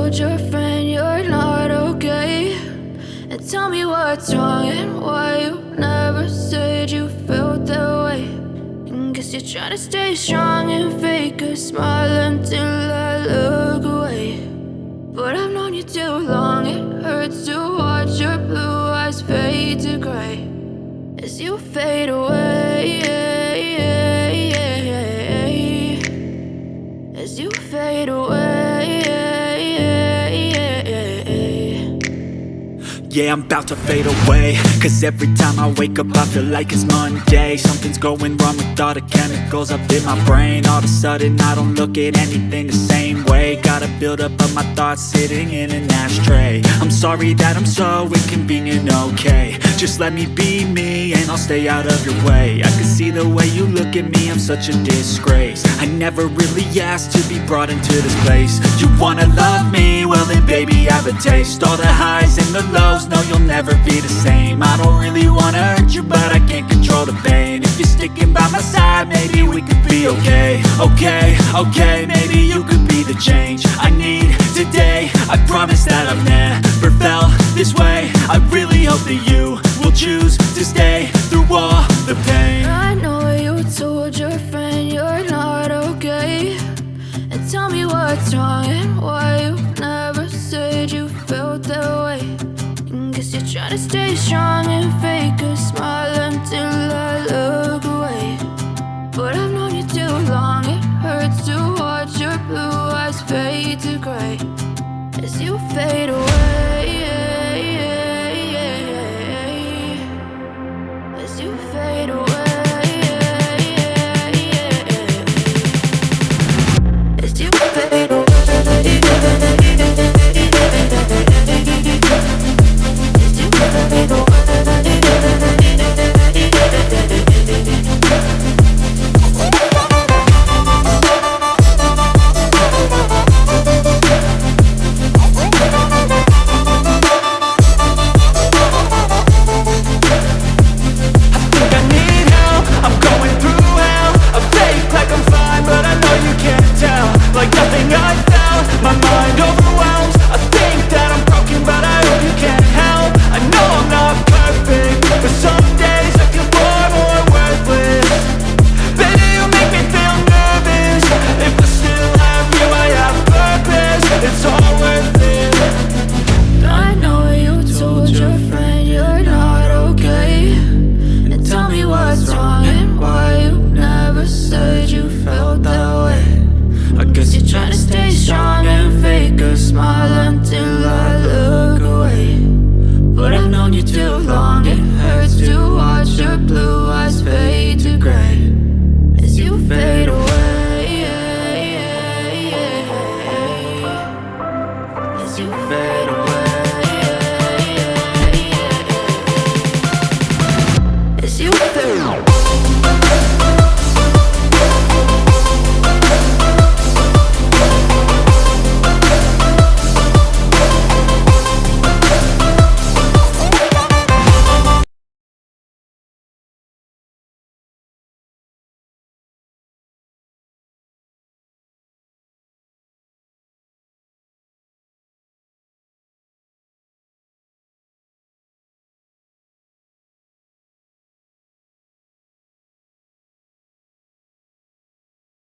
told your friend you're not okay? And tell me what's wrong and why you never said you felt that way. And guess you're trying to stay strong and fake a smile until I look away. But I've known you too long, it hurts to watch your blue eyes fade to gray as you fade away, as you fade away. Yeah, I'm about to fade away, cause every time I wake up I feel like it's Monday. Something's going wrong with all the chemicals up in my brain. All of a sudden I don't look at anything the same way. Gotta build up of my thoughts sitting in an ashtray. I'm sorry that I'm so inconvenient, okay? Just let me be me and I'll stay out of your way. I can see the way you look at me, I'm such a disgrace. I never really asked to be brought into this place. You wanna love me? Well then baby have a taste. All the highs and the lows, no you'll never be the same. I don't really wanna hurt you but I can't control the pain. If you're sticking by my side maybe we could be okay. Okay, maybe you could be the change I need today. I promise that I've never felt this way. I really hope that you will choose to stay through all the pain. I know you told your friend you're not okay. And tell me what's wrong and why you never said you felt that way. And guess you're trying to stay strong and fake a smile until I look away. But I've known you too long, it hurts to watch your blue eyes fade to gray as you fade away.